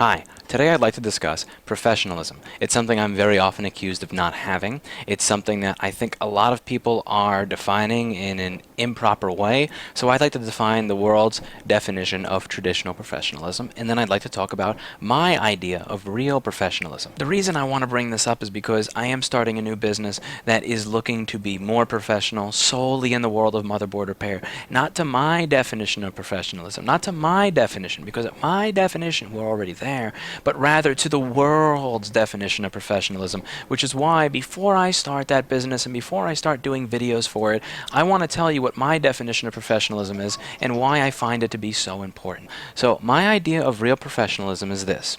Hi, today I'd like to discuss professionalism. It's something I'm very often accused of not having. It's something that I think a lot of people are defining in an improper way, so I'd like to define the world's definition of traditional professionalism, and then I'd like to talk about my idea of real professionalism. The reason I want to bring this up is because I am starting a new business that is looking to be more professional solely in the world of motherboard repair, not to my definition of professionalism, not to my definition, because at my definition we're already there, but rather to the world's definition of professionalism, which is why before I start that business and before I start doing videos for it, I want to tell you what my definition of professionalism is and why I find it to be so important. So my idea of real professionalism is this.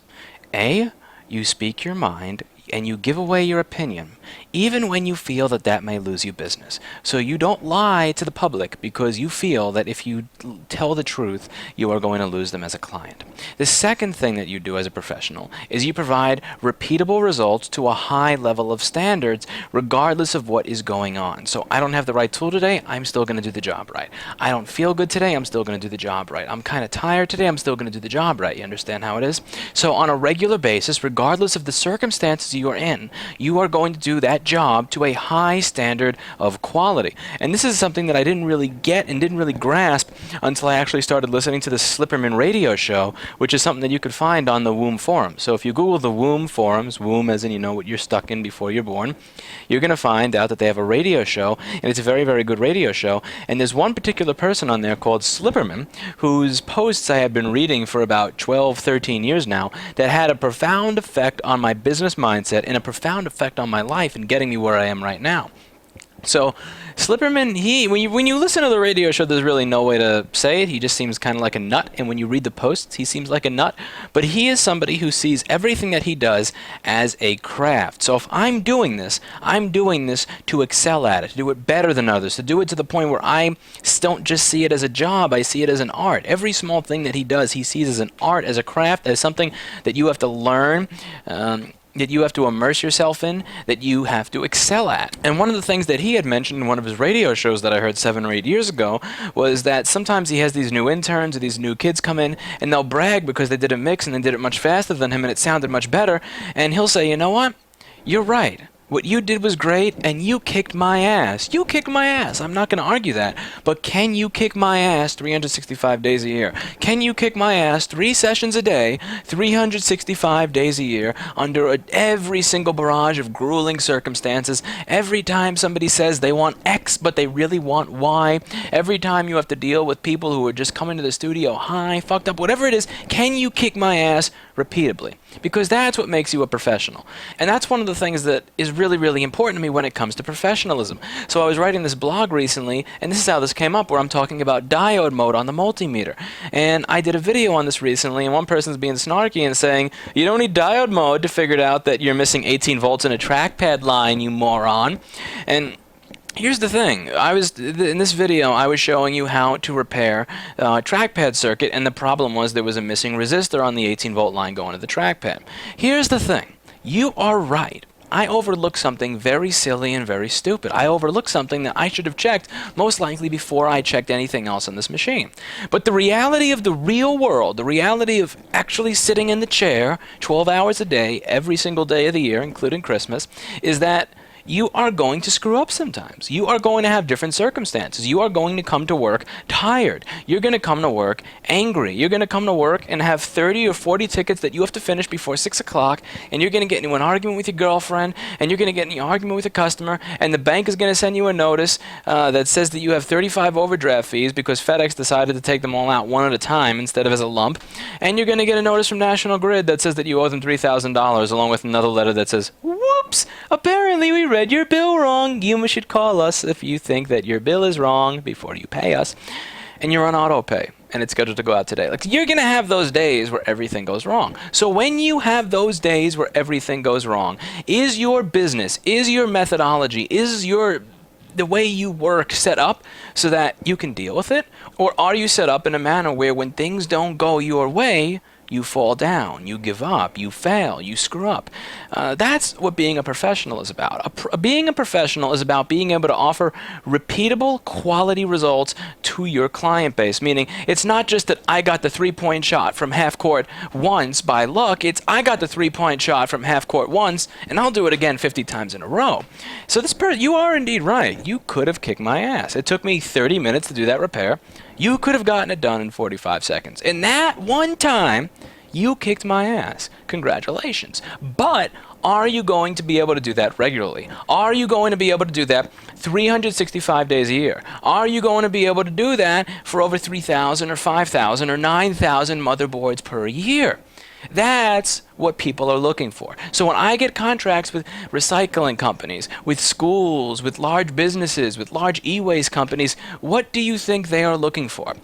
A, you speak your mind and you give away your opinion, even when you feel that that may lose you business. So you don't lie to the public because you feel that if you tell the truth, you are going to lose them as a client. The second thing that you do as a professional is you provide repeatable results to a high level of standards regardless of what is going on. So I don't have the right tool today, I'm still going to do the job right. I don't feel good today, I'm still going to do the job right. I'm kind of tired today, I'm still going to do the job right. You understand how it is? So on a regular basis, regardless of the circumstances you are in, you are going to do that job to a high standard of quality. And this is something that I didn't really get and didn't really grasp until I actually started listening to the Slipperman radio show, which is something that you could find on the Womb Forum. So if you Google the Womb Forums, womb as in you know what you're stuck in before you're born, you're going to find out that they have a radio show, and it's a very, very good radio show. And there's one particular person on there called Slipperman, whose posts I have been reading for about 12, 13 years now, that had a profound effect on my business mindset and a profound effect on my life and getting me where I am right now. So Slipperman, when you listen to the radio show, there's really no way to say it. He just seems kind of like a nut, and when you read the posts, he seems like a nut. But he is somebody who sees everything that he does as a craft. So if I'm doing this to excel at it, to do it better than others, to do it to the point where I don't just see it as a job, I see it as an art. Every small thing that he does, he sees as an art, as a craft, as something that you have to learn, that you have to immerse yourself in, that you have to excel at. And one of the things that he had mentioned in one of his radio shows that I heard 7 or 8 years ago was that sometimes he has these new interns or these new kids come in and they'll brag because they did a mix and they did it much faster than him and it sounded much better, and he'll say, you know what, you're right. What you did was great, and you kicked my ass. You kicked my ass. I'm not going to argue that. But can you kick my ass 365 days a year? Can you kick my ass 3 sessions a day, 365 days a year, under every single barrage of grueling circumstances? Every time somebody says they want X, but they really want Y. Every time you have to deal with people who are just coming to the studio high, fucked up, whatever it is, can you kick my ass repeatedly? Because that's what makes you a professional. And that's one of the things that is really, really important to me when it comes to professionalism. So I was writing this blog recently, and this is how this came up, where I'm talking about diode mode on the multimeter. And I did a video on this recently, and one person's being snarky and saying, you don't need diode mode to figure out that you're missing 18 volts in a trackpad line, you moron. And here's the thing. In this video, I was showing you how to repair a trackpad circuit, and the problem was there was a missing resistor on the 18-volt line going to the trackpad. Here's the thing. You are right. I overlooked something very silly and very stupid. I overlooked something that I should have checked, most likely before I checked anything else on this machine. But the reality of the real world, the reality of actually sitting in the chair 12 hours a day, every single day of the year, including Christmas, is that you are going to screw up sometimes. You are going to have different circumstances. You are going to come to work tired. You're going to come to work angry. You're going to come to work and have 30 or 40 tickets that you have to finish before 6 o'clock, and you're going to get into an argument with your girlfriend, and you're going to get in an argument with a customer, and the bank is going to send you a notice that says that you have 35 overdraft fees because FedEx decided to take them all out one at a time instead of as a lump, and you're going to get a notice from National Grid that says that you owe them $3,000 along with another letter that says, whoops, apparently we read your bill wrong. You should call us if you think that your bill is wrong before you pay us. And you're on auto pay, and it's scheduled to go out today. Like, you're going to have those days where everything goes wrong. So when you have those days where everything goes wrong, is your business, is your methodology, is the way you work set up so that you can deal with it? Or are you set up in a manner where when things don't go your way, you fall down, you give up, you fail, you screw up. That's what being a professional is about. Being a professional is about being able to offer repeatable quality results to your client base, meaning it's not just that I got the three-point shot from half court once by luck, it's I got the three-point shot from half court once and I'll do it again 50 times in a row. So you are indeed right. You could have kicked my ass. It took me 30 minutes to do that repair. You could have gotten it done in 45 seconds. And that one time, you kicked my ass. Congratulations. But are you going to be able to do that regularly? Are you going to be able to do that 365 days a year? Are you going to be able to do that for over 3,000 or 5,000 or 9,000 motherboards per year? That's what people are looking for. So when I get contracts with recycling companies, with schools, with large businesses, with large e-waste companies, what do you think they are looking for?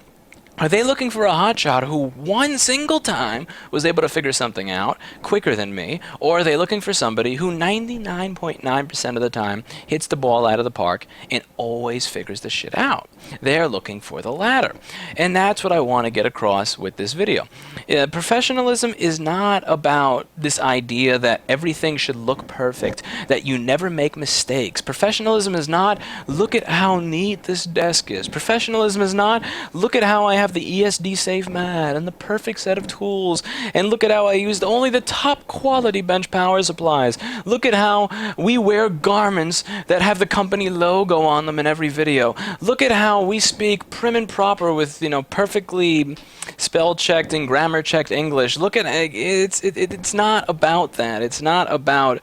Are they looking for a hotshot who one single time was able to figure something out quicker than me? Or are they looking for somebody who 99.9% of the time hits the ball out of the park and always figures the shit out? They're looking for the latter. And that's what I want to get across with this video. Professionalism is not about this idea that everything should look perfect, that you never make mistakes. Professionalism is not, look at how neat this desk is. Professionalism is not, look at how I have the ESD safe mat and the perfect set of tools, and look at how I used only the top quality bench power supplies. Look at how we wear garments that have the company logo on them in every video. Look at how we speak prim and proper with, perfectly spell checked and grammar checked English. Look at it's not about that. It's not about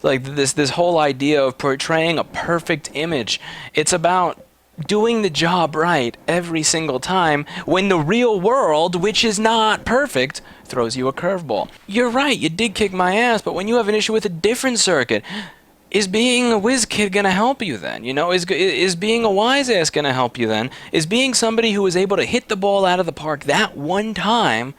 like this whole idea of portraying a perfect image. It's about doing the job right every single time when the real world, which is not perfect, throws you a curveball. You're right, you did kick my ass, but when you have an issue with a different circuit, is being a whiz kid going to help you then? Is being a wise ass going to help you then? Is being somebody who is able to hit the ball out of the park that one time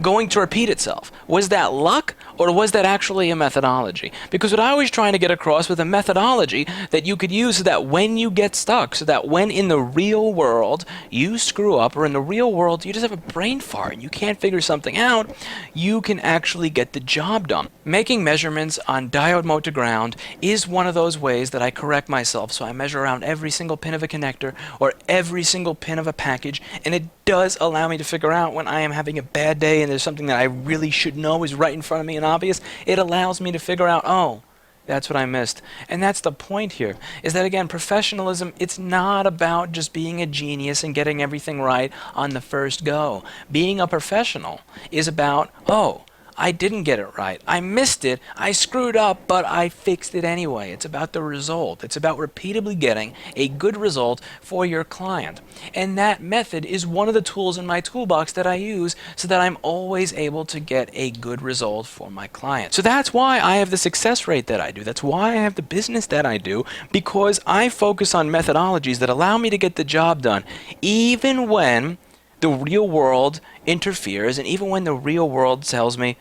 going to repeat itself? Was that luck, or was that actually a methodology? Because what I was trying to get across with a methodology that you could use so that when you get stuck, so that when in the real world you screw up, or in the real world you just have a brain fart and you can't figure something out, you can actually get the job done. Making measurements on diode mode to ground is one of those ways that I correct myself. So I measure around every single pin of a connector or every single pin of a package, and it does allow me to figure out when I am having a bad day and there's something that I really should know is right in front of me and obvious. It allows me to figure out, oh, that's what I missed. And that's the point here, is that again, professionalism, it's not about just being a genius and getting everything right on the first go. Being a professional is about, oh, I didn't get it right. I missed it. I screwed up, but I fixed it anyway. It's about the result. It's about repeatedly getting a good result for your client. And that method is one of the tools in my toolbox that I use so that I'm always able to get a good result for my client. So that's why I have the success rate that I do. That's why I have the business that I do, because I focus on methodologies that allow me to get the job done, even when the real world interferes, and even when the real world tells me,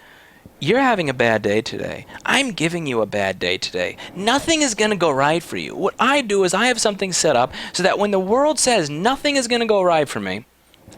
you're having a bad day today. I'm giving you a bad day today. Nothing is going to go right for you. What I do is I have something set up so that when the world says nothing is going to go right for me,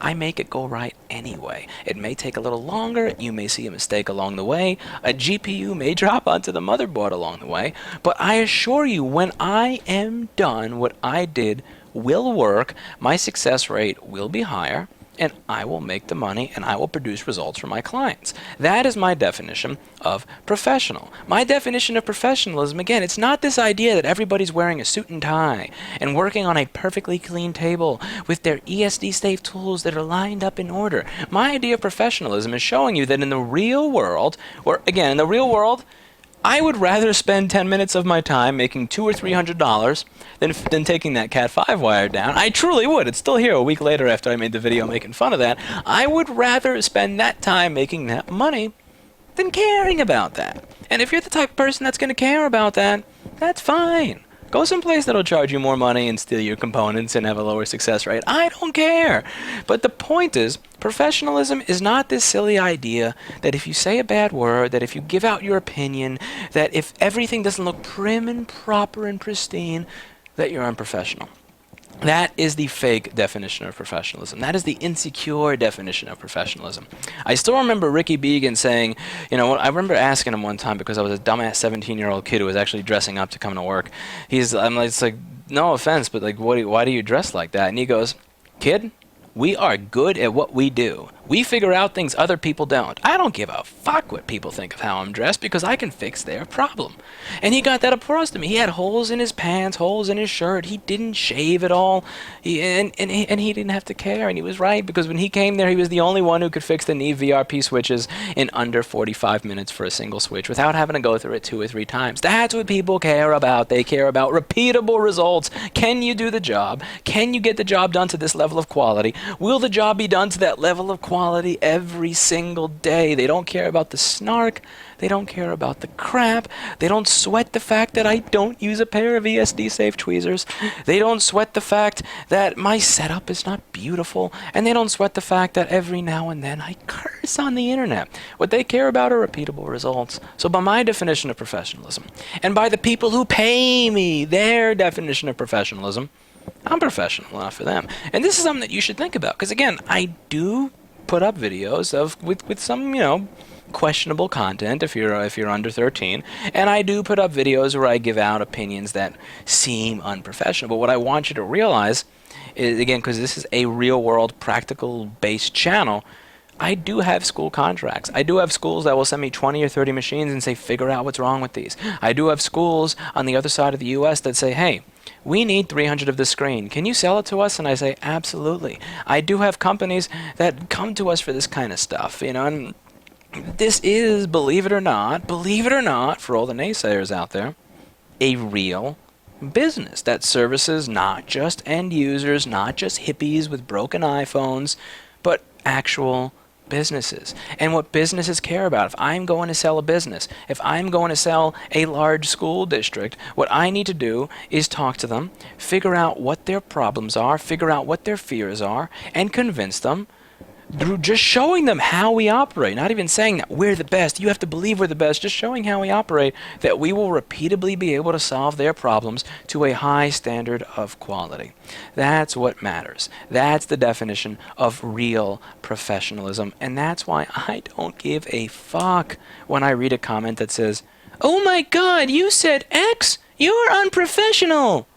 I make it go right anyway. It may take a little longer. You may see a mistake along the way. A GPU may drop onto the motherboard along the way. But I assure you, when I am done, what I did will work. My success rate will be higher, and I will make the money, and I will produce results for my clients. That is my definition of professional. My definition of professionalism, again, it's not this idea that everybody's wearing a suit and tie and working on a perfectly clean table with their ESD safe tools that are lined up in order. My idea of professionalism is showing you that in the real world, or again, in the real world, I would rather spend 10 minutes of my time making $200 or $300 than taking that Cat 5 wire down. I truly would. It's still here a week later after I made the video making fun of that. I would rather spend that time making that money than caring about that. And if you're the type of person that's going to care about that, that's fine. Go someplace that'll charge you more money and steal your components and have a lower success rate. I don't care. But the point is, professionalism is not this silly idea that if you say a bad word, that if you give out your opinion, that if everything doesn't look prim and proper and pristine, that you're unprofessional. That is the fake definition of professionalism. That is the insecure definition of professionalism. I still remember Ricky Began saying, I remember asking him one time because I was a dumbass 17-year-old kid who was actually dressing up to come to work. I'm like, it's like, no offense, but like, why do you dress like that? And he goes, kid, we are good at what we do. We figure out things other people don't. I don't give a fuck what people think of how I'm dressed because I can fix their problem. And he got that across to me. He had holes in his pants, holes in his shirt. He didn't shave at all. And he didn't have to care. And he was right because when he came there, he was the only one who could fix the Neve VRP switches in under 45 minutes for a single switch without having to go through it 2 or 3 times. That's what people care about. They care about repeatable results. Can you do the job? Can you get the job done to this level of quality? Will the job be done to that level of quality every single day? They don't care about the snark. They don't care about the crap. They don't sweat the fact that I don't use a pair of ESD safe tweezers. They don't sweat the fact that my setup is not beautiful. And they don't sweat the fact that every now and then I curse on the internet. What they care about are repeatable results. So by my definition of professionalism, and by the people who pay me their definition of professionalism, I'm professional enough for them. And this is something that you should think about. Because again, I do put up videos with some, questionable content if you're under 13, and I do put up videos where I give out opinions that seem unprofessional. But what I want you to realize is, again, because this is a real-world, practical-based channel, I do have school contracts. I do have schools that will send me 20 or 30 machines and say, figure out what's wrong with these. I do have schools on the other side of the U.S. that say, hey, we need 300 of this screen. Can you sell it to us? And I say, absolutely. I do have companies that come to us for this kind of stuff, and this is, believe it or not, for all the naysayers out there, a real business that services not just end users, not just hippies with broken iPhones, but actual businesses. And what businesses care about, if I'm going to sell a business, if I'm going to sell a large school district, what I need to do is talk to them, figure out what their problems are, figure out what their fears are, and convince them through just showing them how we operate, not even saying that we're the best, you have to believe we're the best, just showing how we operate, that we will repeatedly be able to solve their problems to a high standard of quality. That's what matters. That's the definition of real professionalism, and that's why I don't give a fuck when I read a comment that says, "Oh my God, you said X? You're unprofessional."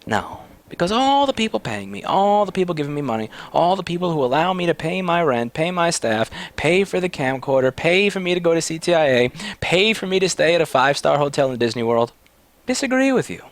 No. Because all the people paying me, all the people giving me money, all the people who allow me to pay my rent, pay my staff, pay for the camcorder, pay for me to go to CTIA, pay for me to stay at a 5-star hotel in Disney World, disagree with you.